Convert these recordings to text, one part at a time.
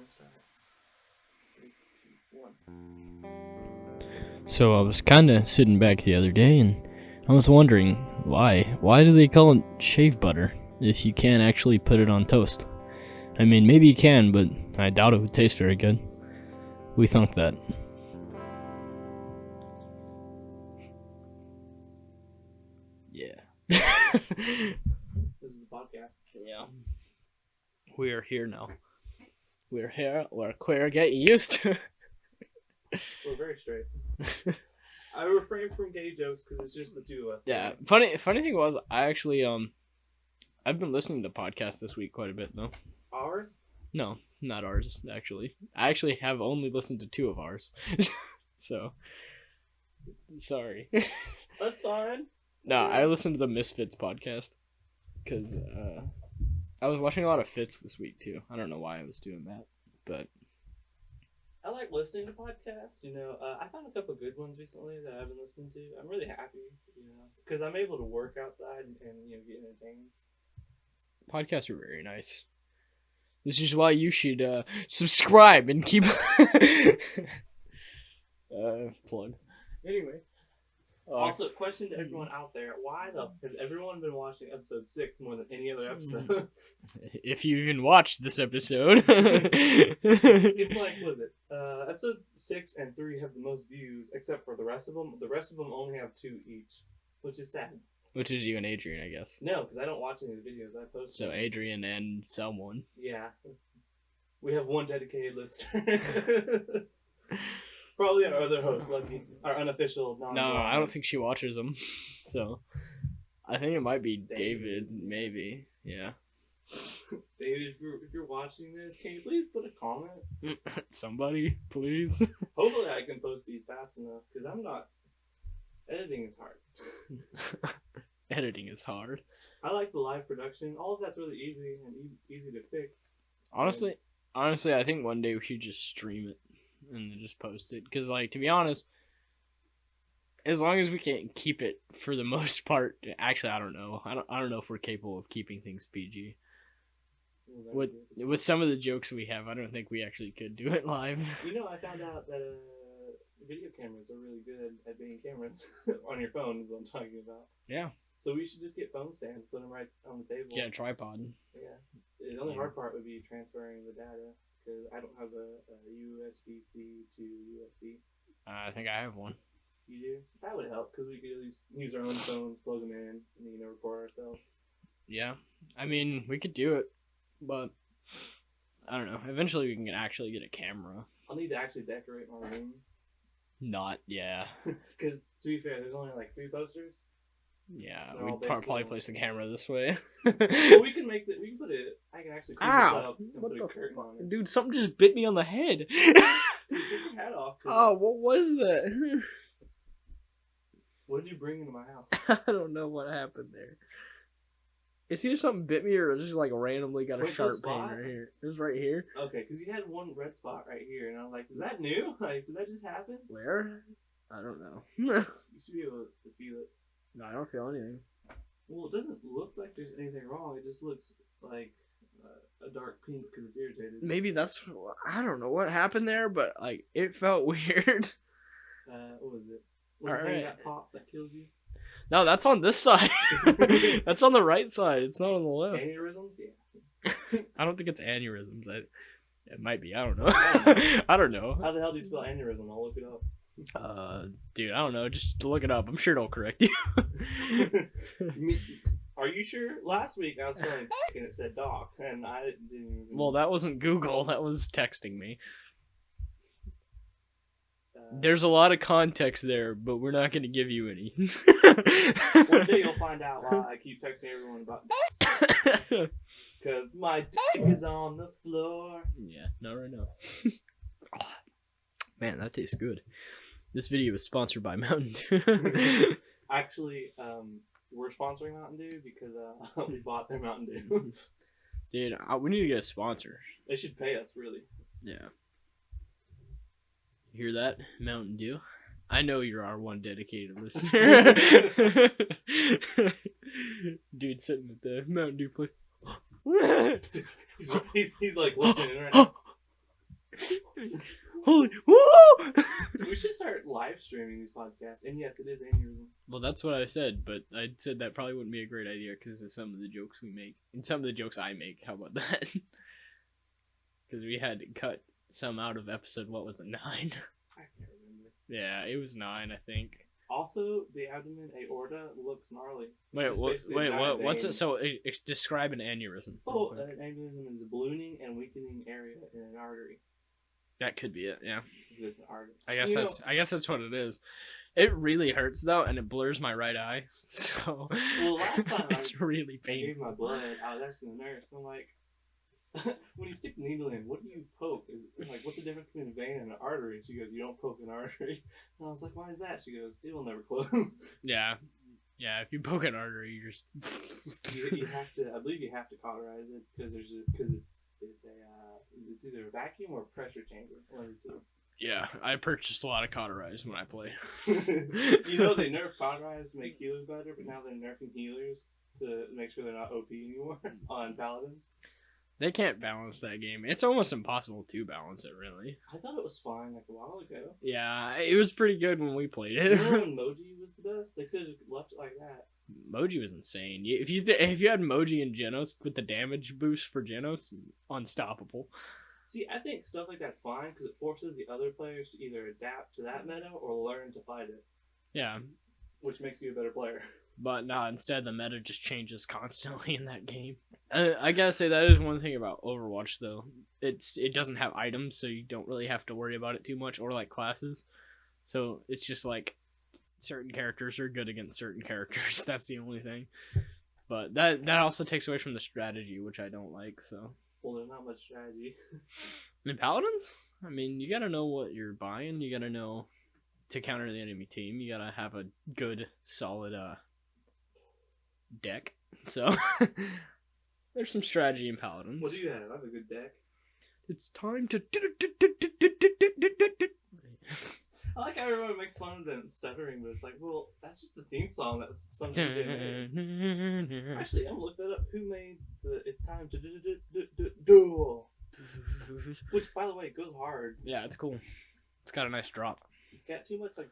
gonna start. 3, 2, 1. So I was kind of sitting back the other day, and I was wondering why. Why do they call it shave butter if you can't actually put it on toast? I mean, maybe you can, but I doubt it would taste very good. We thunk that. Yeah. This is the podcast. Yeah. We are here now. We're here. We're queer. Get used to it. We're very straight. I refrain from gay jokes because it's just the two of us. Yeah. Funny thing was, I actually I've been listening to podcasts this week quite a bit though. Ours? No, not ours, actually. I actually have only listened to 2 of ours. So, sorry. That's fine. No, I listened to the Misfits podcast. Because, I was watching a lot of Fits this week, too. I don't know why I was doing that, but... I like listening to podcasts. I found a couple of good ones recently that I've been listening to. I'm really happy, because I'm able to work outside and get entertained. Podcasts are very nice. This is why you should subscribe and keep plug. Anyway. Also, question to everyone out there: why has everyone been watching episode 6 more than any other episode? If you even watched this episode, it's like, what is it? Episode 6 and 3 have the most views, except for the rest of them. The rest of them only have 2 each, which is sad. Which is you and Adrian, I guess. No, because I don't watch any of the videos I post. So Adrian and someone. Yeah. We have one dedicated listener. Probably our other host, Lucky. Our unofficial No, I don't think she watches them. So, I think it might be David maybe. Yeah. David, if you're watching this, can you please put a comment? Somebody, please. Hopefully I can post these fast enough, because I'm not... Editing is hard. Editing is hard. I like the live production. All of that's really easy and easy to fix. Honestly, I think one day we should just stream it and then just post it. Because, like, to be honest, as long as we can keep it for the most part, actually, I don't know. I don't know if we're capable of keeping things PG. With some of the jokes we have, I don't think we actually could do it live. I found out that video cameras are really good at being cameras on your phone is what I'm talking about. Yeah. So we should just get phone stands, put them right on the table. Get a tripod. Yeah. The only hard part would be transferring the data, because I don't have a USB-C to USB. I think I have one. You do? That would help, because we could at least use our own phones, plug them in, and record ourselves. Yeah. I mean, we could do it, but I don't know. Eventually we can actually get a camera. I'll need to actually decorate my room. Not, yeah. Because, to be fair, there's only like 3 posters. Yeah, we'd probably place the camera this way. Well, we can put it. I can actually clean this up and put a curtain on it. Dude, something just bit me on the head. Dude, take your hat off. Oh, what was that? What did you bring into my house? I don't know what happened there. It's either something bit me or it just like randomly got a sharp pain right here. It was right here. Okay, because you had one red spot right here, and I was like, is that new? Like, did that just happen? Where? I don't know. You should be able to feel it. No, I don't feel anything. Well, it doesn't look like there's anything wrong. It just looks like a dark pink because it's irritated. Maybe that's... I don't know what happened there, but like it felt weird. What was it? Was it that pop that killed you? No, that's on this side. That's on the right side. It's not on the left. Aneurysms? Yeah. I don't think it's aneurysms. It might be. I don't know. I don't know. How the hell do you spell aneurysm? I'll look it up. Dude, I don't know. Just look it up. I'm sure it'll correct you. Are you sure? Last week I was spelling and it said doc, and I didn't even... Well, that wasn't Google. That was texting me. There's a lot of context there, but we're not going to give you any. One day you'll find out why I keep texting everyone about this. Because my dick is on the floor. Yeah, not right now. Man, that tastes good. This video is sponsored by Mountain Dew. Actually, we're sponsoring Mountain Dew because we bought their Mountain Dew. Dude, we need to get a sponsor. They should pay us, really. Yeah. Hear that, Mountain Dew? I know you're our one dedicated listener. Dude sitting at the Mountain Dew place. He's like listening right now. Holy woo! We should start live streaming these podcasts. And yes, it is aneurysm. Well, that's what I said, but I said that probably wouldn't be a great idea because of some of the jokes we make and some of the jokes I make. How about that? Because we had to cut some out of episode. What was it, 9? I can't remember. Yeah, it was 9, I think. Also, the abdomen aorta looks gnarly. Wait, what's it? So, describe an aneurysm. Oh, an aneurysm is a ballooning and weakening area in an artery. That could be it. Yeah. It's an artery. I guess that's what it is. It really hurts though, and it blurs my right eye. So. Well, last time it's really painful. I gave my blood. I was asking the nurse. I'm like, when you stick the needle in, what do you poke? Is it, like, what's the difference between a vein and an artery? She goes, you don't poke an artery. And I was like, why is that? She goes, it will never close. Yeah. If you poke an artery, you just. you have to. I believe you have to cauterize it because it's either a vacuum or a pressure chamber. One of the two. Yeah, I purchased a lot of cauterized when I play. You know, they nerf cauterized to make healers better, but now they're nerfing healers to make sure they're not OP anymore on paladins. They can't balance that game. It's almost impossible to balance it, really. I thought it was fine like a while ago. Yeah, it was pretty good when we played it. You know when Moji was the best? They could have left it like that. Moji was insane. If you had Moji and Genos with the damage boost for Genos, unstoppable. See, I think stuff like that's fine because it forces the other players to either adapt to that meta or learn to fight it. Yeah. Which makes you a better player. But no, instead the meta just changes constantly in that game. I gotta say that is one thing about Overwatch though. It doesn't have items, so you don't really have to worry about it too much, or like classes. So it's just like certain characters are good against certain characters. That's the only thing. But that also takes away from the strategy, which I don't like. So. Well, there's not much strategy. In Paladins, I mean, you gotta know what you're buying. You gotta know to counter the enemy team. You gotta have a good, solid deck. So there's some strategy in Paladins. What do you have? I have a good deck. It's time to. I like how everyone makes fun of them stuttering, but it's like, well, that's just the theme song that's sometimes they made. Actually, I'm gonna look that up. Who made the It's Time to Duel? Which, by the way, goes hard. Yeah, it's cool. It's got a nice drop. It's got too much, like,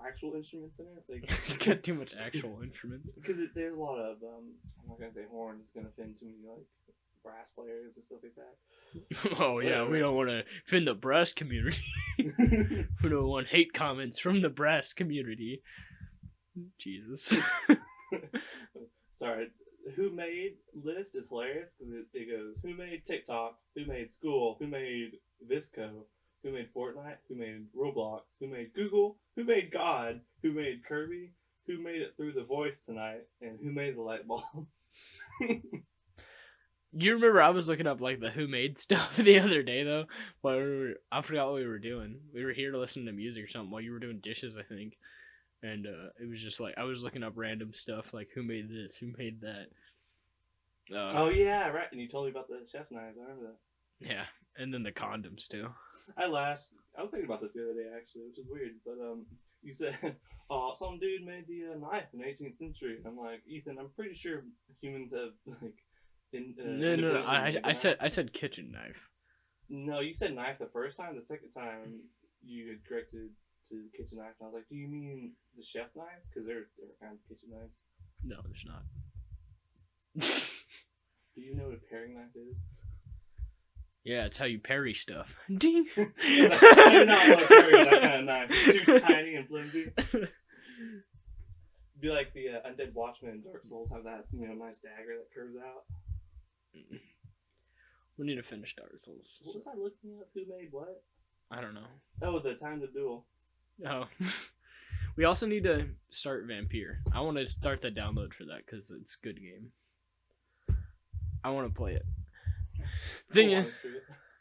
actual instruments in it. Like, it's got too much actual instruments. Because there's a lot of, I'm not gonna say horns, it's gonna offend too many, like, brass players and stuff like that. Oh yeah, we don't want to offend the brass community. We don't want hate comments from the brass community. Jesus. Sorry. Who made list is hilarious because it goes who made TikTok, who made school, who made Visco, who made Fortnite, who made Roblox, who made Google, who made God, who made Kirby, who made it through The Voice tonight, and who made the light bulb. You remember I was looking up like the who made stuff the other day though. I forgot what we were doing. We were here to listen to music or something while you were doing dishes, I think. And it was just like I was looking up random stuff like who made this, who made that. Oh yeah, right. And you told me about the chef knives. I remember that. Yeah, and then the condoms too. I laughed. I was thinking about this the other day actually, which is weird. But you said, "Oh, some dude made the knife in the 18th century." I'm like, Ethan, I'm pretty sure humans have like. No. I said kitchen knife. No, you said knife the first time. The second time you had corrected to kitchen knife, and I was like, "Do you mean the chef knife? Because there are kinds of kitchen knives." No, there's not. Do you know what a paring knife is? Yeah, it's how you parry stuff. Ding. I do not want to parry that kind of knife. It's too tiny and flimsy. Be like the undead watchman in Dark Souls have that nice dagger that curves out. We need to finish Dark Souls. What was I looking up? Who made what? I don't know. Oh, the Time to Duel. Oh. We also need to start Vampire. I want to start the download for that because it's a good game. I want to play it. Thing is,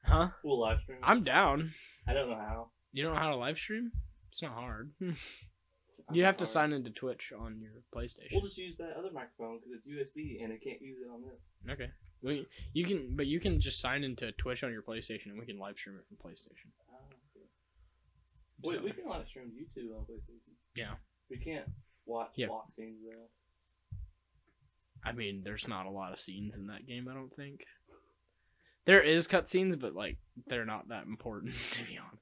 huh? We'll live stream. I'm down. I don't know how. You don't know how to live stream? It's not hard. You have to sign into Twitch on your PlayStation. We'll just use that other microphone because it's USB and it can't use it on this. Okay. Well, you can just sign into Twitch on your PlayStation and we can live stream it from PlayStation. Okay. Wait, we can live stream YouTube on PlayStation. Yeah. We can't watch block scenes though. I mean, there's not a lot of scenes in that game, I don't think. There is cutscenes, but like they're not that important to be honest.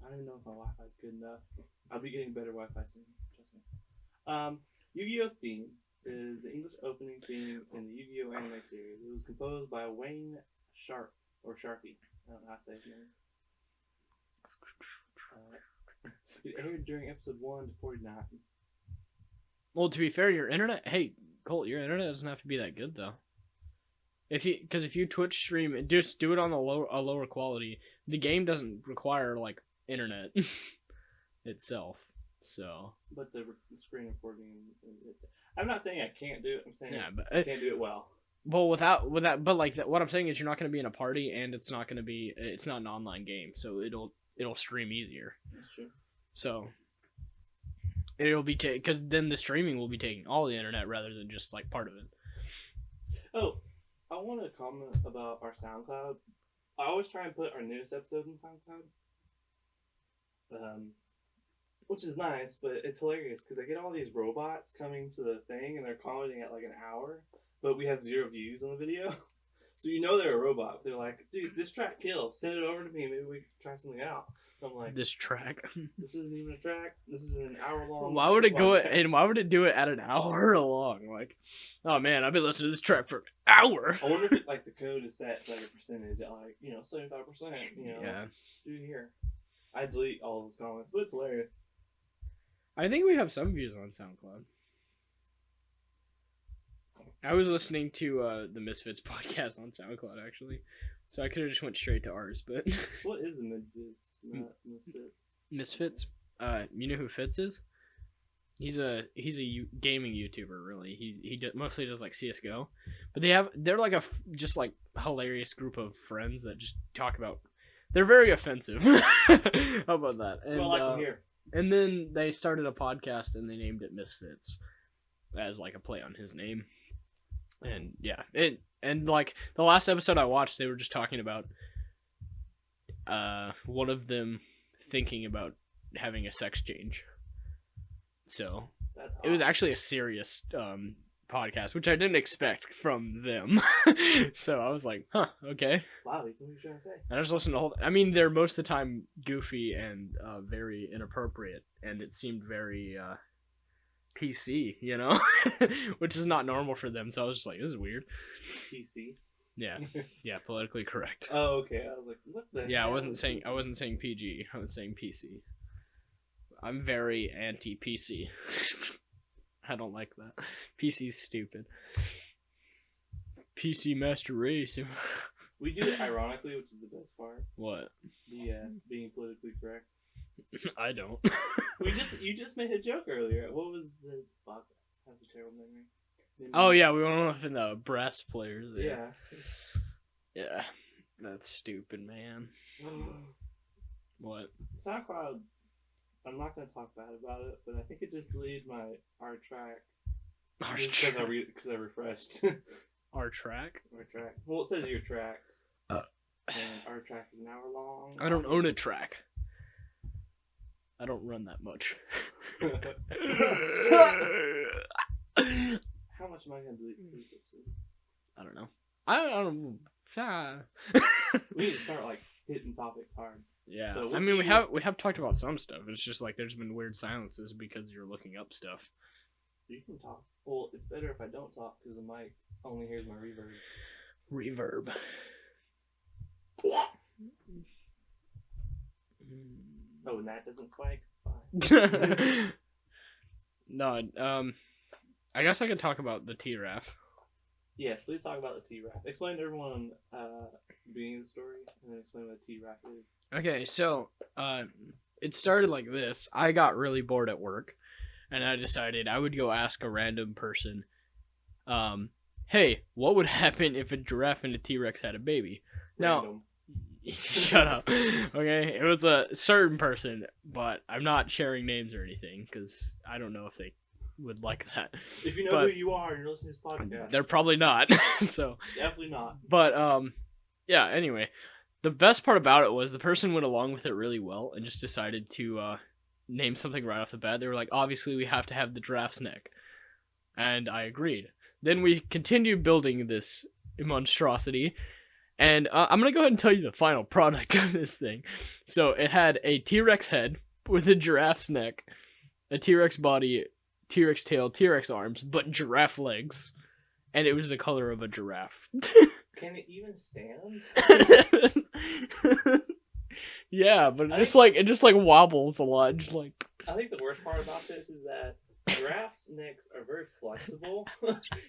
I don't even know if my Wi-Fi is good enough. I'll be getting better Wi-Fi soon. Trust me. Yu-Gi-Oh! Theme is the English opening theme in the Yu-Gi-Oh! Anime series. It was composed by Wayne Sharp, or Sharpie. I don't know how to say his name. It aired during episode 1 to 49. Well, to be fair, your internet. Hey, Colt, your internet doesn't have to be that good though. Because if you Twitch stream, just do it on a lower quality. The game doesn't require like internet itself. So. But the screen recording. I'm not saying I can't do it. I'm saying but I can't do it well. Well, without, but like what I'm saying is you're not going to be in a party, and it's not an online game, so it'll stream easier. That's true. So it'll be because then the streaming will be taking all the internet rather than just like part of it. Oh, I want to comment about our SoundCloud. I always try and put our newest episode in SoundCloud, which is nice, but it's hilarious because I get all these robots coming to the thing and they're commenting at like an hour, but we have 0 views on the video. So you know they're a robot. They're like, dude, this track kills. Send it over to me. Maybe we can try something out. I'm like, this track. This isn't even a track. This is an hour long. Why would it go and why would it do it at an hour long? Like, oh man, I've been listening to this track for an hour. I wonder if it, like the code is set to like a percentage at like 75%. Yeah. Do here. I delete all those comments, but it's hilarious. I think we have some views on SoundCloud. I was listening to the Misfits podcast on SoundCloud actually, so I could have just went straight to ours. But so what is the Misfits? Misfits? You know who Fitz is? He's a gaming YouTuber. Really, he mostly does like CS:GO, but they're like just like hilarious group of friends that just talk about. They're very offensive. How about that? And, well, I like to hear. And then they started a podcast and they named it Misfits as like a play on his name. And yeah, and like the last episode I watched, they were just talking about one of them thinking about having a sex change. So it was actually a serious podcast, which I didn't expect from them. So I was like, huh, okay. Wow, what are you trying to say? I just listened to the whole. I mean, they're most of the time goofy and very inappropriate, and it seemed very PC, which is not normal for them. So I was just like, this is weird. PC. Yeah, yeah, politically correct. Oh, okay. I was like, what the? Yeah, I wasn't saying PG. I was saying PC. I'm very anti-PC. I don't like that. PC's stupid. PC Master Race. We do it ironically, which is the best part. What? The being politically correct. I don't. You just made a joke earlier. What was the fuck? I have a terrible memory. Oh yeah, we went off in the brass players. Yeah. Yeah. That's stupid, man. What? SoundCloud. I'm not gonna talk bad about it, but I think it just deleted our track. Because I refreshed. Our track? Our track. Well, it says your tracks. And our track is an hour long. I don't own a track. I don't run that much. How much am I gonna delete? I don't know. I don't know. We need to start like hitting topics hard. Yeah, so I mean, we have talked about some stuff. It's just like there's been weird silences because you're looking up stuff. You can talk. Well, it's better if I don't talk because the mic only hears my reverb. Reverb. Oh, and that doesn't spike? Fine. No, I guess I could talk about the T-Raf. Yes, please talk about the T-Raf. Explain to everyone the beginning of the story, and then explain what a T-Raf is. Okay, so, it started like this. I got really bored at work, and I decided I would go ask a random person, hey, what would happen if a giraffe and a T-Rex had a baby? Random. Now, shut up. Okay, it was a certain person, but I'm not sharing names or anything, because I don't know if they would like that. If you know who you are and you're listening to this podcast. They're probably not, so. Definitely not. But, yeah, anyway. The best part about it was the person went along with it really well and just decided to name something right off the bat. They were like, obviously we have to have the giraffe's neck. And I agreed. Then we continued building this monstrosity, And I'm going to go ahead and tell you the final product of this thing. So it had a T-Rex head with a giraffe's neck, a T-Rex body, T-Rex tail, T-Rex arms, but giraffe legs. And it was the color of a giraffe. Can it even stand? Yeah, but it just wobbles a lot. Just like... I think the worst part about this is that giraffes' necks are very flexible,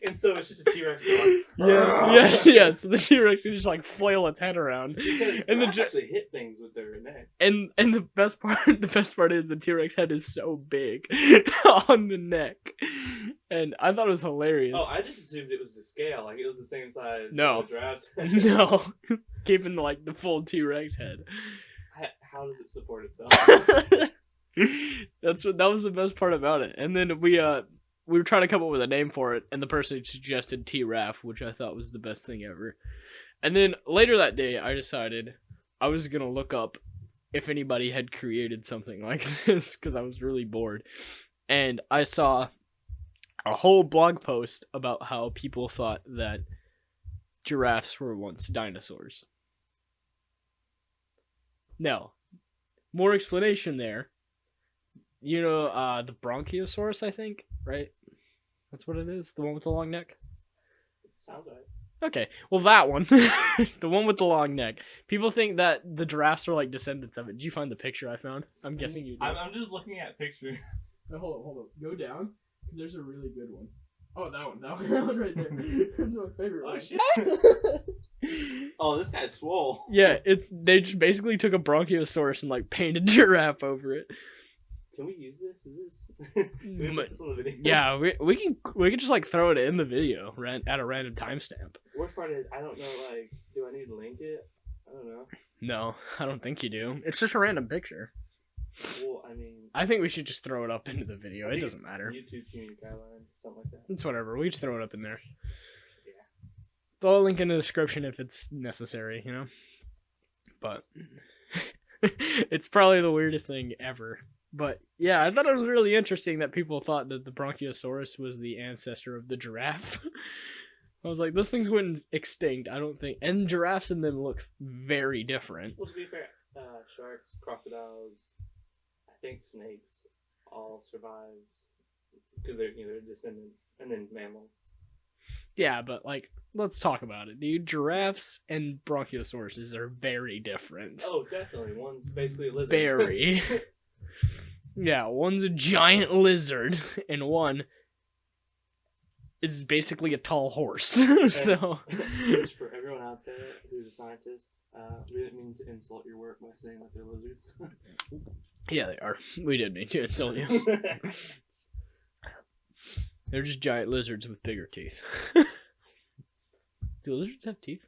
and so it's just a T-Rex going. Yeah. So the T-Rex can just like flail its head around, because and giraffes actually hit things with their neck. And the best part is the T-Rex head is so big on the neck, and I thought it was hilarious. Oh, I just assumed it was the scale, like it was the same size. No, as a giraffe's head. No, keeping like the full T-Rex head. How does it support itself? That was the best part about it. And then we were trying to come up with a name for it, and the person suggested T-Raff, which I thought was the best thing ever. And then later that day, I decided I was gonna look up if anybody had created something like this because I was really bored, and I saw a whole blog post about how people thought that giraffes were once dinosaurs. Now, more explanation there. You know, the Bronchiosaurus, I think, right? That's what it is? The one with the long neck? Sounds right. Okay, well, that one. The one with the long neck. People think that the giraffes are like descendants of it. Did you find the picture I found? I'm guessing you did. I'm just looking at pictures. No, hold on. Go down, because there's a really good one. Oh, that one right there. That's my favorite one. Shit. Oh, this guy's swole. Yeah, they just basically took a Bronchiosaurus and like painted giraffe over it. Can we use this? Can we put this on the video? Yeah, we can just like throw it in the video at a random timestamp. Worst part is I don't know. Like, do I need to link it? I don't know. No, I don't think you do. It's just a random picture. Well, I mean, I think we should just throw it up into the video. It doesn't matter. YouTube community guidelines, something like that. It's whatever. We just throw it up in there. Yeah. Throw a link in the description if it's necessary, you know? But it's probably the weirdest thing ever. But yeah, I thought it was really interesting that people thought that the Bronchiosaurus was the ancestor of the giraffe. I was like, those things went extinct, I don't think. And giraffes in them look very different. Well, to be fair, sharks, crocodiles, I think snakes all survived because they're descendants, and then mammals. Yeah, but like, let's talk about it, dude. Giraffes and Bronchiosauruses are very different. Oh, definitely. One's basically a lizard. Very. Yeah, one's a giant lizard, and one is basically a tall horse. So, just for everyone out there who's a scientist, we didn't mean to insult your work by saying that they're lizards. Yeah, they are. We did mean to insult you. They're just giant lizards with bigger teeth. Do lizards have teeth?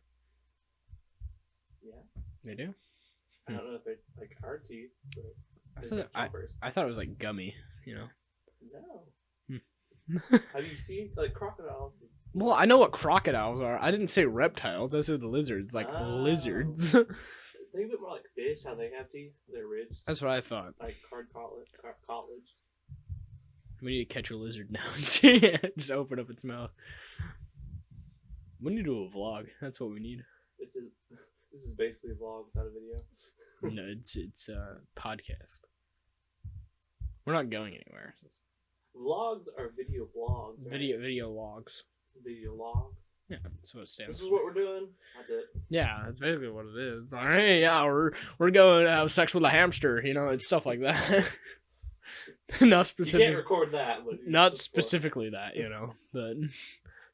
Yeah. They do? I don't know if they're like our teeth, but I thought it was like gummy, you know? No. Have you seen, like, crocodiles? Well, I know what crocodiles are. I didn't say reptiles. I said the lizards, like lizards. Think of it more like fish, how they have teeth. They're ridged. That's what I thought. Like cartilage. We need to catch a lizard now and see it. Just open up its mouth. We need to do a vlog. That's what we need. This is basically a vlog without a video. No, it's a podcast. We're not going anywhere. Vlogs are video blogs. Right? Video logs. Video logs. Yeah, that's what it stands for. This is what we're doing. That's it. Yeah, that's basically what it is. Like, hey, yeah, we're going to have sex with a hamster. You know, it's stuff like that. Not specific. You can't record that. But not specifically that, you know, but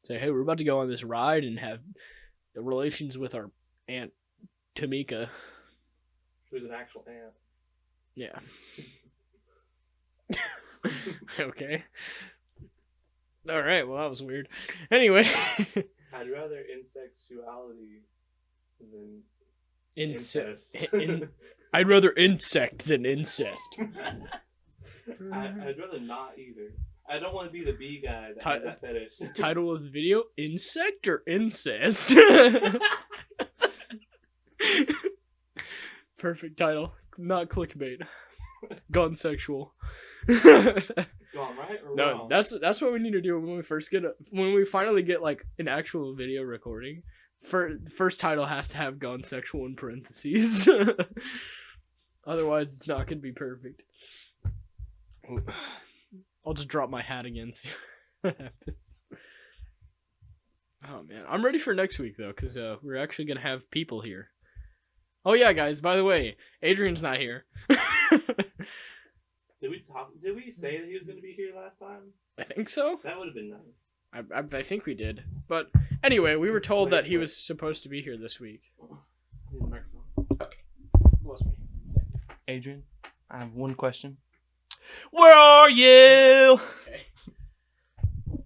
say, hey, we're about to go on this ride and have relations with our Aunt Tamika. Who's an actual ant. Yeah. Okay. All right. Well, that was weird. Anyway. I'd rather insexuality than incest. incest. I'd rather insect than incest. I'd rather not either. I don't want to be the bee guy that has that fetish. Title of the video: Insect or Incest? Perfect title. Not clickbait. Gone sexual. Gone right or wrong? No, that's what we need to do when we finally get like an actual video recording First title has to have gone sexual in parentheses. Otherwise, it's not gonna be perfect. I'll just drop my hat again. See what happens. Oh man, I'm ready for next week though, because we're actually gonna have people here. Oh yeah, guys. By the way, Adrian's not here. Did we say that he was going to be here last time? I think so. That would have been nice. I think we did. But anyway, we were told that he was supposed to be here this week. Bless me. Adrian, I have one question. Where are you? Okay.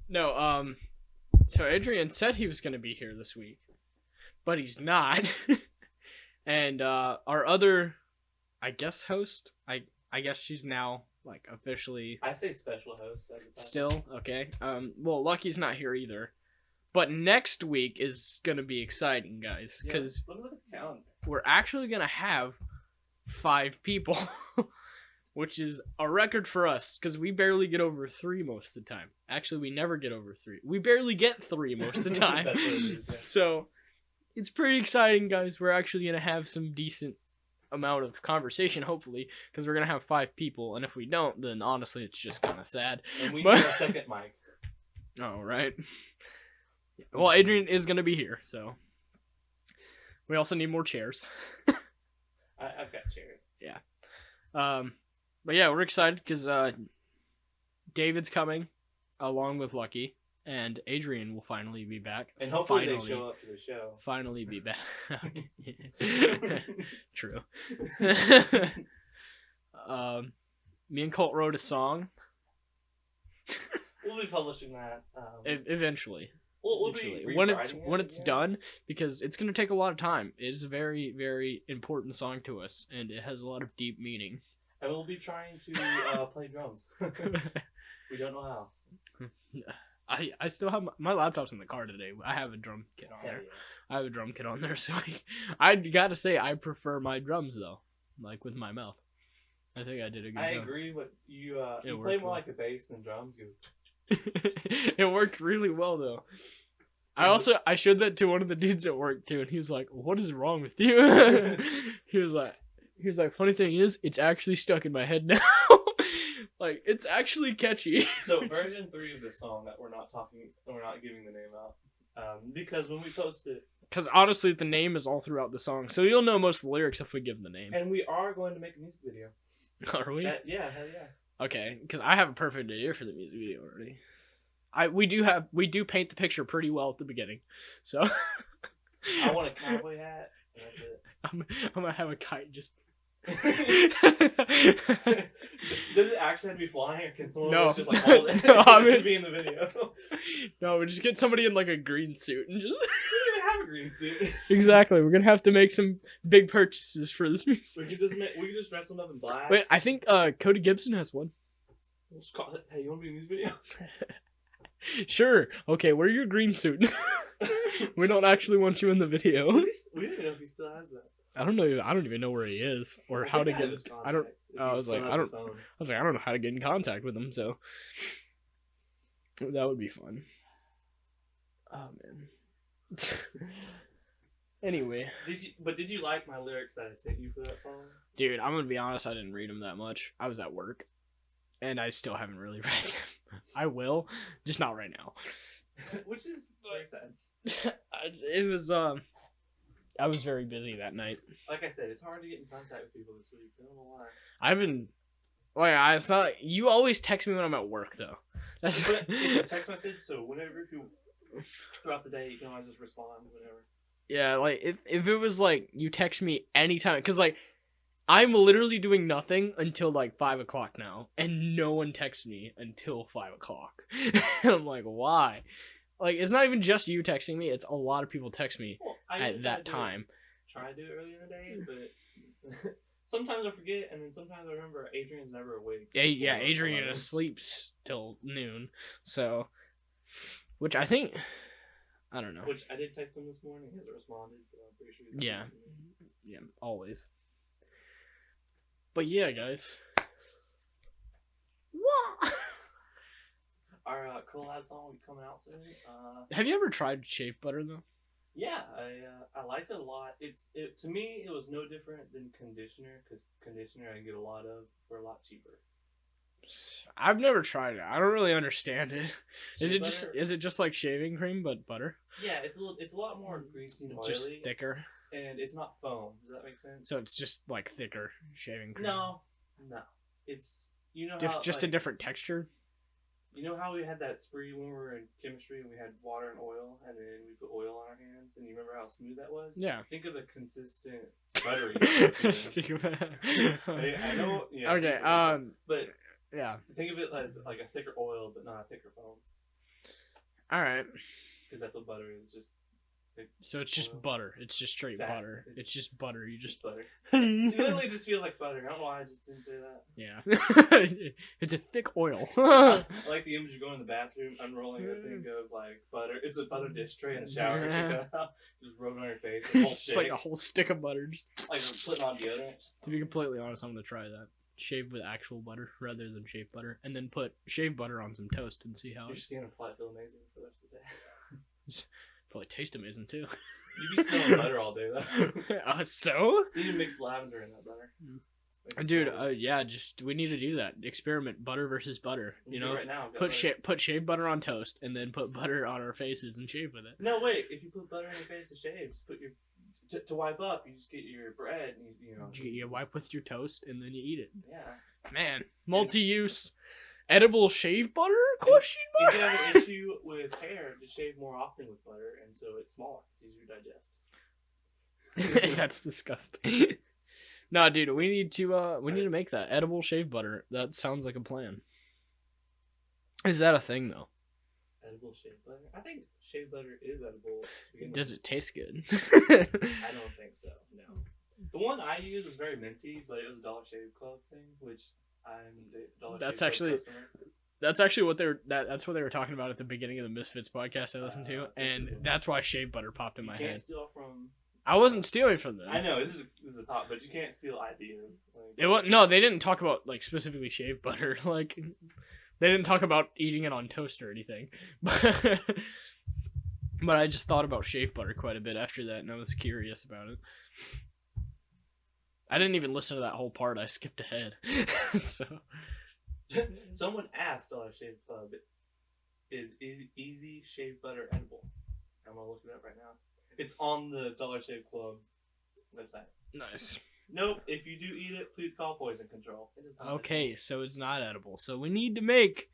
No, so Adrian said he was going to be here this week, but he's not. And our other, I guess, host, I guess she's now like officially. I say special host. Still okay. Well, Lucky's not here either, but next week is gonna be exciting, guys, because look at the calendar. We're actually gonna have 5 people, which is a record for us because we barely get over 3 most of the time. Actually, we never get over 3. We barely get 3 most of the time. That's what it is, yeah. So it's pretty exciting, guys. We're actually gonna have some decent amount of conversation, hopefully, because we're gonna have 5 people, and if we don't, then honestly it's just kind of sad. And we need a second mic. Oh, right. Well, Adrian is gonna be here, so we also need more chairs. I've got chairs. Yeah. But yeah, we're excited because David's coming along with Lucky, and Adrian will finally be back. And hopefully they show up to the show. Finally be back. True. Me and Colt wrote a song. We'll be publishing that eventually. We'll eventually. be when it's done, because it's gonna take a lot of time. It is a very, very important song to us, and it has a lot of deep meaning. And we'll be trying to play drums. We don't know how. I still have my laptop's in the car today. I have a drum kit on there. Yeah. I have a drum kit on there, so I gotta say I prefer my drums though, like with my mouth. I think I did a good job. I agree, but you play more like a bass than drums. It worked really well though. I showed that to one of the dudes at work too, and he was like, "What is wrong with you?" he was like, "Funny thing is, it's actually stuck in my head now." Like, it's actually catchy. So version 3 of this song that we're not giving the name out, because when we post it. Because honestly, the name is all throughout the song, so you'll know most of the lyrics if we give the name. And we are going to make a music video. Are we? Yeah, hell yeah. Okay, because I have a perfect idea for the music video already. We do paint the picture pretty well at the beginning, so. I want a cowboy hat, and that's it. I'm gonna have a kite just. Does it actually have to be flying, or can someone no. just like hold it? No, I mean, be in the video. No, we just get somebody in like a green suit and just. We don't even have a green suit. Exactly, we're gonna have to make some big purchases for this music. We could just dress them up in black. Wait, I think Cody Gibson has one. We'll just call it, "Hey, you want to be in this video?" Sure. Okay, wear your green suit. We don't actually want you in the video. We don't even know if he still has that. I don't even know where he is or how to get. I don't know how to get in contact with him. So that would be fun. Oh man. Anyway. Did you like my lyrics that I sent you for that song? Dude, I'm gonna be honest. I didn't read them that much. I was at work, and I still haven't really read them. I will, just not right now. Which is very sad. It was I was very busy that night. Like I said, it's hard to get in contact with people this week. I don't know why. I've been. Like, it's not. You always text me when I'm at work, though. That's. But it's a text message, so whenever you throughout the day, you can always just respond, whatever. Yeah, like if it was like you text me anytime, because like I'm literally doing nothing until like 5 o'clock now, and no one texts me until 5 o'clock, and I'm like, why? Like, it's not even just you texting me; it's a lot of people text me at that time. Try to do it early in the day, but sometimes I forget, and then sometimes I remember Adrian's never awake. Yeah, Adrian sleeps till noon, so which I think I don't know. Which I did text him this morning. He hasn't responded, so I'm pretty sure. Yeah, always. But yeah, guys. What? Our collab song will be coming out soon. Have you ever tried shave butter though? Yeah, I liked it a lot. To me it was no different than conditioner because conditioner I get a lot of for a lot cheaper. I've never tried it. I don't really understand it. Shea butter, Is it just like shaving cream but butter? yeah, it's a lot more greasy and Just oily, thicker. and it's not foam. Does that make sense? So it's just like thicker shaving cream. No, no. It's how Just a different texture. we had that spree when we were in chemistry and we had water and oil and then we put oil on our hands and you remember how smooth that was? Yeah. Think of a consistent buttery. I know. Yeah. Okay. But yeah. think of it as like a thicker oil, but not a thicker foam. All right. Because that's what butter is. Just. So it's just butter. It's just straight butter. It's just butter. You just butter. It literally just feels like butter. I don't know why I just didn't say that. Yeah. It's a thick oil. I like the image of going in the bathroom, unrolling a thing of like butter. It's a butter dish tray in the shower. Just rub it on your face. Just like a whole stick of butter. Just like putting on deodorant. To be completely honest, I'm gonna try that. Shave with actual butter rather than shaved butter, and then put shaved butter on some toast and see how your skin will probably feel amazing for the rest of the day. Probably taste amazing too. You'd be smelling butter all day though. So? You need to mix lavender in that butter. Dude, yeah, we need to do that. Experiment butter versus butter. You know, right now, put shaved butter on toast and then put butter on our faces and shave with it. No, wait. If you put butter on your face to shave, just put your to wipe up. You just get your bread. And you wipe with your toast and then you eat it. Yeah. Man, multi-use. Edible shave butter? Question mark? If you have an issue with hair, just shave more often with butter, and so it's smaller. It's easier to digest. That's disgusting. Nah, dude, we need to make that edible shave butter. That sounds like a plan. Is that a thing though? Edible shave butter? I think shave butter is edible. Does it taste good? I don't think so. No. The one I used was very minty, but it was a Dollar Shave Club thing, which I'm the Dollar Shave Club customer. That's actually what that's what they were talking about at the beginning of the Misfits podcast I listened to, and that's why shave butter popped in my head. You can't steal from. I wasn't stealing from them. I know this is the top, but you can't steal ideas. They didn't talk about like specifically shave butter. Like they didn't talk about eating it on toast or anything. But I just thought about shave butter quite a bit after that, and I was curious about it. I didn't even listen to that whole part. I skipped ahead. So. Someone asked Dollar Shave Club, is easy shave butter edible? I'm gonna look it up right now. It's on the Dollar Shave Club website. Nice. Nope. If you do eat it, please call poison control. It is not okay, edible. So it's not edible. So we need to make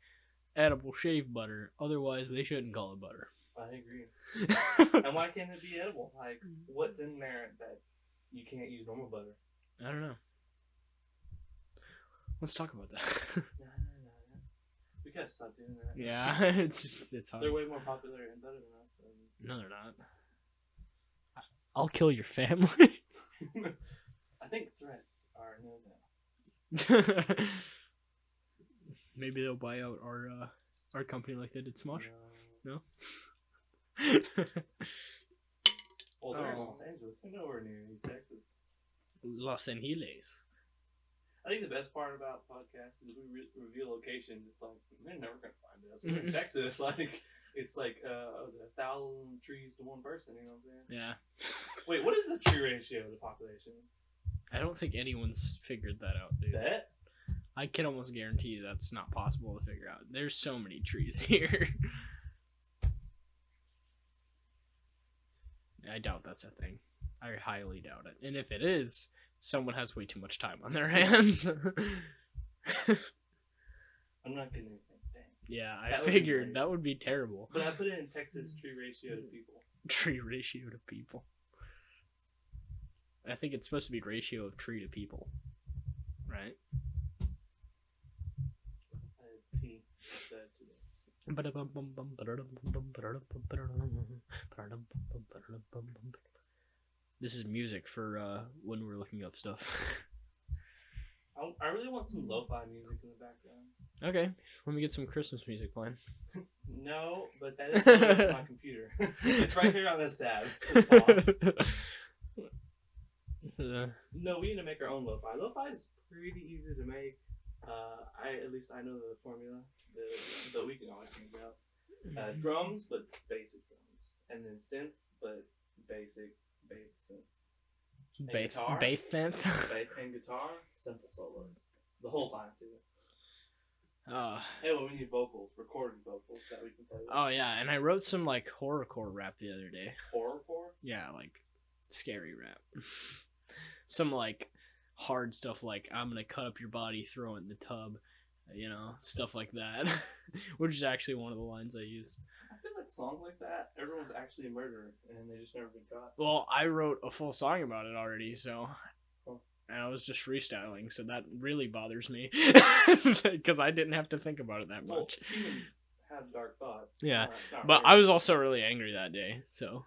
edible shave butter. Otherwise, they shouldn't call it butter. I agree. And why can't it be edible? Like, what's in there that you can't use normal butter? I don't know. Let's talk about that. No. We gotta stop doing that. Yeah, it's hard. They're way more popular and better than us. No, they're not. I'll kill your family. I think threats are no. Maybe they'll buy out our company like they did Smosh. No. Well, they're in Los Angeles. They're nowhere near Texas. Los Angeles. I think the best part about podcasts is we reveal locations. It's like they're never gonna find us. We're in Texas. Like it's like 1,000 trees to one person. You know what I'm saying? Yeah. Wait, what is the tree ratio to population? I don't think anyone's figured that out, dude. Bet? I can almost guarantee that's not possible to figure out. There's so many trees here. I doubt that's a thing. I highly doubt it. And if it is, someone has way too much time on their hands. I'm not getting anything. Dang. Yeah, I figured that would be terrible. But I put it in Texas tree ratio to people. Tree ratio to people. I think it's supposed to be ratio of tree to people. Right? T said today. This is music for when we're looking up stuff. I really want some lo-fi music in the background. Okay, let me get some Christmas music playing. No, but that is on my computer. It's right here on this tab. No, we need to make our own lo-fi. Lo-fi is pretty easy to make. At least I know the formula, but we can always change it out. Drums, but basic drums, and then synths, but basic bass synths. And Bass guitar? synth. Bass and guitar, simple solos. The whole time, too. Hey, well, we need vocals, recorded vocals that we can play with. Oh, yeah, and I wrote some, like, horrorcore rap the other day. Horrorcore? Yeah, like, scary rap. Some, like, hard stuff like, I'm gonna cut up your body, throw it in the tub, you know, stuff like that. Which is actually one of the lines I used. I feel like songs like that, everyone's actually a murderer, and they just never been caught. Well, I wrote a full song about it already, so... Oh. And I was just freestyling, so that really bothers me. Because I didn't have to think about it that much. Well, humans have dark thoughts. Yeah, not but really. I was also really angry that day, so...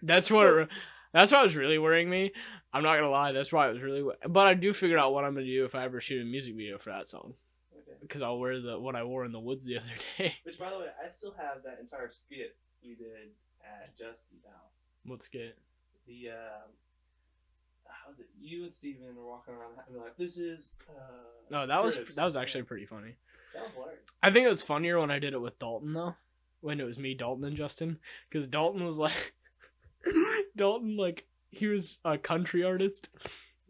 That's what was really worrying me. I'm not gonna lie, that's why it was really... But I do figure out what I'm gonna do if I ever shoot a music video for that song. Okay. Because I'll wear what I wore in the woods the other day. Which, by the way, I still have that entire skit we did at Justin's house. What skit? The, how was it? You and Steven were walking around and like, this is, No, that was cribs. actually pretty funny. That was hilarious. I think it was funnier when I did it with Dalton, though. When it was me, Dalton, and Justin. Because Dalton was like... Dalton, like, he was a country artist.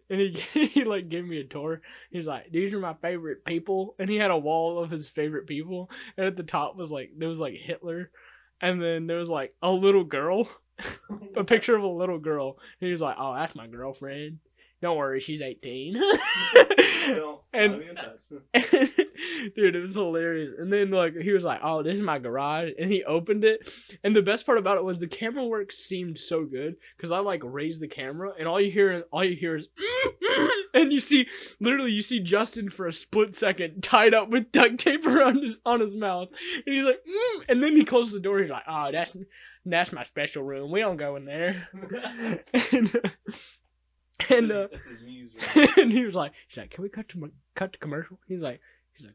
And he like, gave me a tour. He was like, these are my favorite people. And he had a wall of his favorite people. And at the top was, like, there was, like, Hitler. And then there was, like, a little girl. A picture of a little girl. And he was like, oh, that's my girlfriend. Don't worry, she's 18. And dude, it was hilarious. And then like he was like, "Oh, this is my garage," and he opened it. And the best part about it was the camera work seemed so good because I like raised the camera, and all you hear is, and you see Justin for a split second tied up with duct tape around on his mouth, and he's like, and then he closes the door. He's like, "Oh, that's my special room. We don't go in there." That's his muse, right? And he's like, "Can we cut to commercial?" He's like,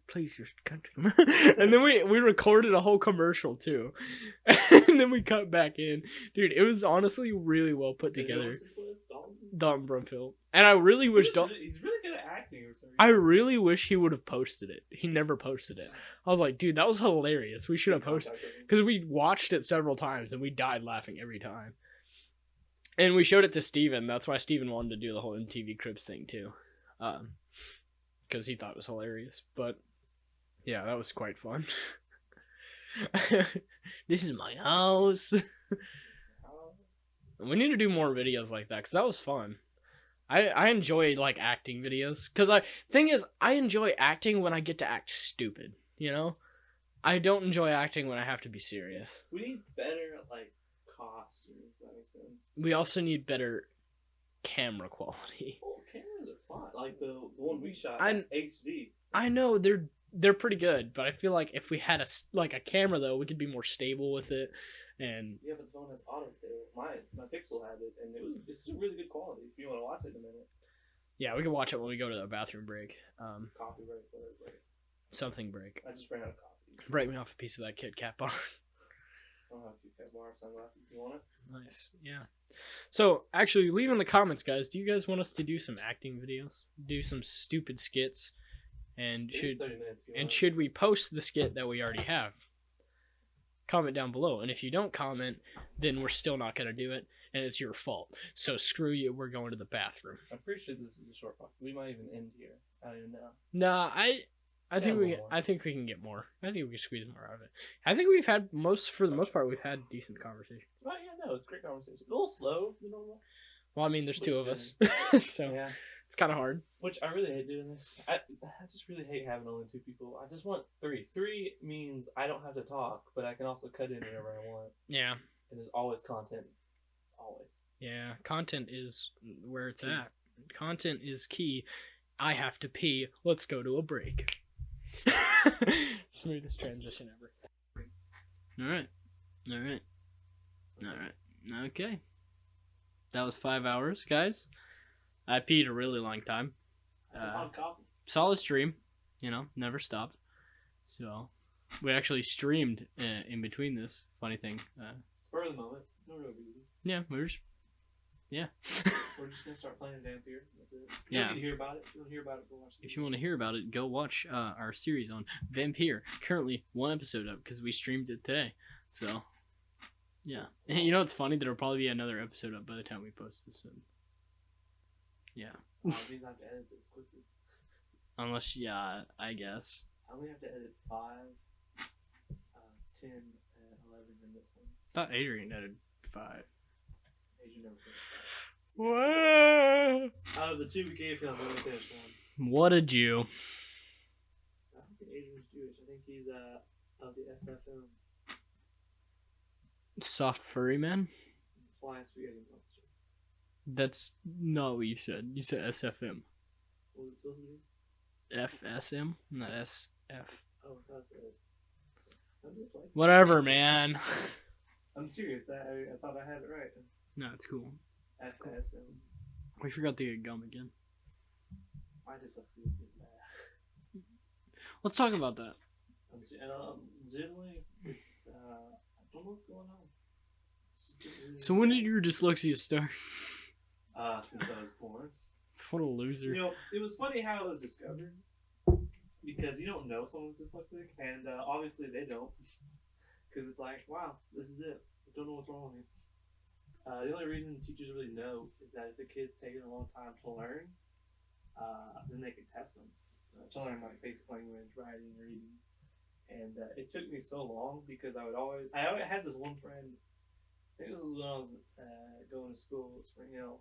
"Please just cut to commercial." And then we recorded a whole commercial too, and then we cut back in. Dude, it was honestly really well put together. Dalton Brumfield, and I really wish he's really good at acting. I really wish he would have posted it. He never posted it. I was like, dude, that was hilarious. We should have posted because we watched it several times and we died laughing every time. And we showed it to Steven. That's why Steven wanted to do the whole MTV Cribs thing, too. Because he thought it was hilarious. But, yeah, that was quite fun. This is my house. We need to do more videos like that, because that was fun. I enjoy, like, acting videos. Because, thing is, I enjoy acting when I get to act stupid, you know? I don't enjoy acting when I have to be serious. We need better, like, costumes, that makes sense. We also need better camera quality. Well, cameras are fine. Like the one we shot, that's HD. I know they're pretty good, but I feel like if we had a camera though, we could be more stable with it. And yeah, but the phone has auto stable. My Pixel had it, and it's still really good quality. If you want to watch it in a minute. Yeah, we can watch it when we go to the bathroom break. Coffee break, whatever break. Something break. I just ran out of coffee. Break me off a piece of that Kit Kat bar. I'll have Kit Kat bar sunglasses. You want it? Nice. Yeah. So, actually, leave in the comments, guys. Do you guys want us to do some acting videos? Do some stupid skits? And should we post the skit that we already have? Comment down below. And if you don't comment, then we're still not going to do it. And it's your fault. So, screw you. We're going to the bathroom. I'm pretty sure this is a short podcast. We might even end here. I don't even know. Nah, I think we can get more. I think we can squeeze more out of it. I think we've had for the most part, we've had decent conversation. Oh yeah, no, it's great conversation. A little slow, you know. Well, I mean, there's two of us, so yeah, it's kind of hard. Which I really hate doing this. I just really hate having only two people. I just want three. Three means I don't have to talk, but I can also cut in whenever I want. Yeah. And there's always content. Always. Yeah, content is where it's at. Content is key. I have to pee. Let's go to a break. Smoothest transition ever. Alright. Okay. That was 5 hours, guys. I peed a really long time. Solid stream. You know, never stopped. So, we actually streamed in between this. Funny thing. Spur of the moment. No real reason. Yeah, we're just gonna start playing Vampire. That's it. If you want to hear about it, go watch it. If you want to hear about it, go watch our series on Vampire. Currently, one episode up because we streamed it today. So, Yeah. You know what's funny? There'll probably be another episode up by the time we post this. So. Yeah. These have to edit this quickly. Unless, yeah, I guess. I only have to edit 5, 10, and 11 in this one. I thought Adrian edited 5. Adrian never finished 5. What? Out of the 2 we gave him, I only finished 1. What a Jew. I don't think Adrian's Jewish. I think he's of the SFM. Soft furry man? Flying spaghetti monster. That's not what you said. You said SFM. What was it supposed to be? FSM? Not SF. Oh, that's it. I'm just like. Whatever, man. I'm serious. I thought I had it right. No, it's cool. FSM. We forgot to get gum again. My dyslexia is getting bad. Let's talk about that. Generally, it's I don't know what's going on. Really So when did your dyslexia start? Since I was born. What a loser. You know, it was funny how it was discovered. Because you don't know someone's dyslexic, and obviously they don't. Because it's like, wow, this is it. I don't know what's wrong with me. The only reason teachers really know is that if the kid's taking a long time to learn, then they can test them. To learn like basic language, writing, reading. And it took me so long because I had this one friend. I think this was when I was going to school at Spring Hill.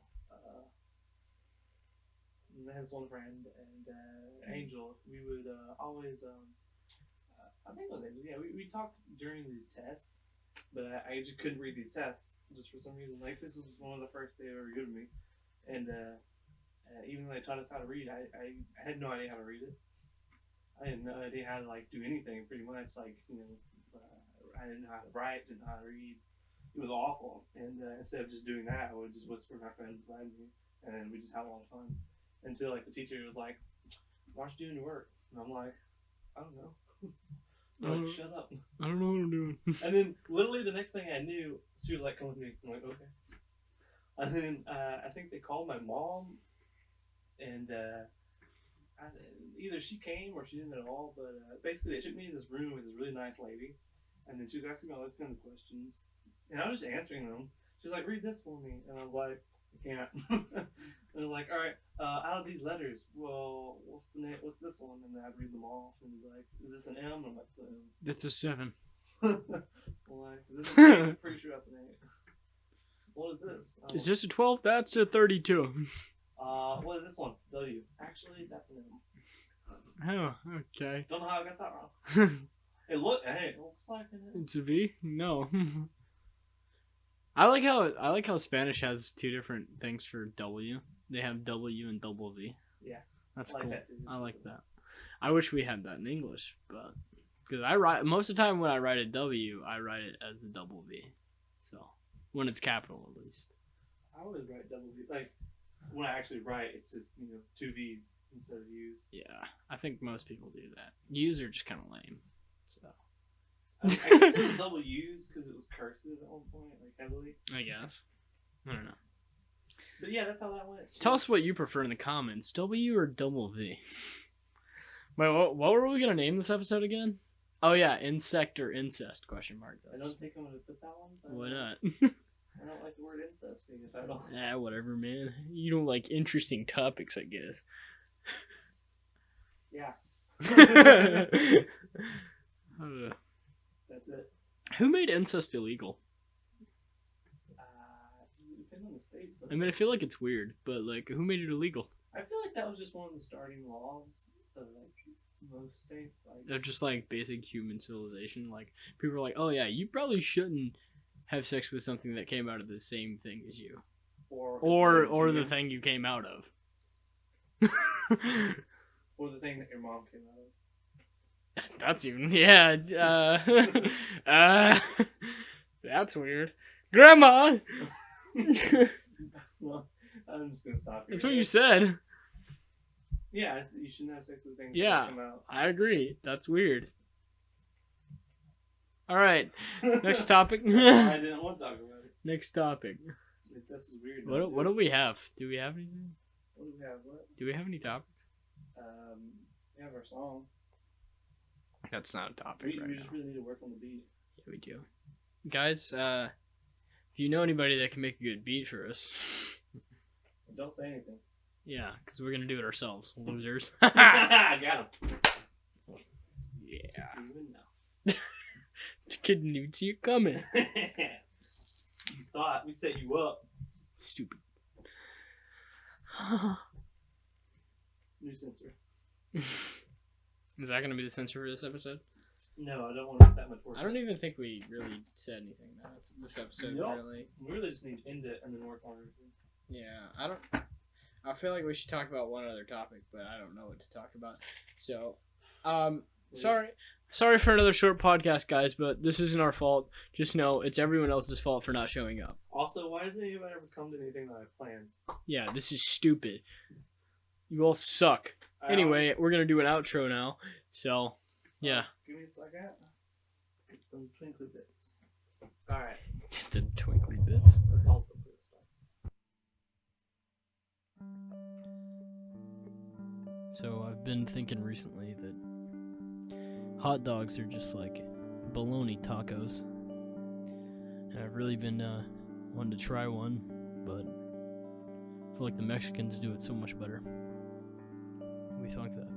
And I had this one friend and Angel. We would always, I think it was Angel. Yeah, we talked during these tests, but I just couldn't read these tests just for some reason. Like this was one of the first they ever given me, and even though they taught us how to read, I had no idea how to read it. I had no idea how to like do anything. Pretty much, like I didn't know how to write, didn't know how to read. It was awful. And instead of just doing that, I would just whisper my friend beside me, and we just had a lot of fun. Until like the teacher was like, "Why aren't you doing your work?" And I'm like, "I don't know." Like, shut up. I don't know what I'm doing. And then literally the next thing I knew, she was like, "Come with me." I'm like, "Okay." And then I think they called my mom, and either she came or she didn't at all. But basically, they took me to this room with this really nice lady, and then she was asking me all these kind of questions, and I was just answering them. She's like, "Read this for me," and I was like, "I can't." And I was like, "All right, out of these letters, well, what's the name? What's this one?" And then I'd read them all, and he'd be like, "Is this an M?" And I'm like, "It's an M." That's a 7. I'm like, "Is this an 8?" I'm pretty sure that's an 8. What is this? Is this a 12? That's a 32. What is this one? It's a W. Actually, that's an M. Oh, okay. Don't know how I got that wrong. Hey, it looks like an M. It's a V? No. I like how Spanish has 2 different things for W. They have W and double V. Yeah. That's I like cool. that too. I like that. I wish we had that in English, but because I write most of the time when I write a W, I write it as a double V. So when it's capital, at least. I always write double V. Like when I actually write, it's just 2 V's instead of U's. Yeah, I think most people do that. U's are just kind of lame. So I guess it was double U's because it was cursive at one point, like heavily. I guess. I don't know. But yeah, that's how that went. Tell us what you prefer in the comments, W or double V. Wait, what were we gonna name this episode again? Oh yeah, insect or incest? Question mark. I don't think I'm gonna put that one. But Why not? I don't like the word incest being a title. Whatever, man. You don't like interesting topics, I guess. Yeah. That's it. Who made incest illegal? Depends on the states. I mean, I feel like it's weird, but like, who made it illegal? I feel like that was just one of the starting laws of like most states. Like, They're just like basic human civilization. Like people are like, oh yeah, you probably shouldn't have sex with something that came out of the same thing as you, or the thing you came out of, or the thing that your mom came out of. That's even that's weird. Grandma. Well, I'm just gonna stop. That's what you said. Yeah, you shouldn't have sex with things Yeah, that come out. I agree. That's weird. All right, next topic. I didn't want to talk about it. Next topic. Incest is weird. What do we have? Do we have anything? What do we have? What? Do we have any topics? We have our song. That's not a topic We right just now. really need to work on the beat. Yeah, we do. Guys, If you know anybody that can make a good beat for us, Don't say anything. yeah, because we're gonna do it ourselves, losers. I got him. Yeah. Even now. This kid didn't even see it coming. You thought we set you up. Stupid. New censor. Is that gonna be the censor for this episode? No, I don't want to put that much work. I don't even think we really said anything this episode. Nope. Really. We really just need to end it and then work on everything. Yeah, I feel like we should talk about one other topic, but I don't know what to talk about. So, sorry for another short podcast, guys, but this isn't our fault. Just know it's everyone else's fault for not showing up. Also, why doesn't anybody ever come to anything that I planned? Yeah, this is stupid. You all suck. Anyway, we're gonna do an outro now. So, yeah. Give me a second. Get some twinkly bits. Alright. The twinkly bits. So I've been thinking recently that hot dogs are just like bologna tacos. And I've really been wanting to try one, but I feel like the Mexicans do it so much better. We thunk that.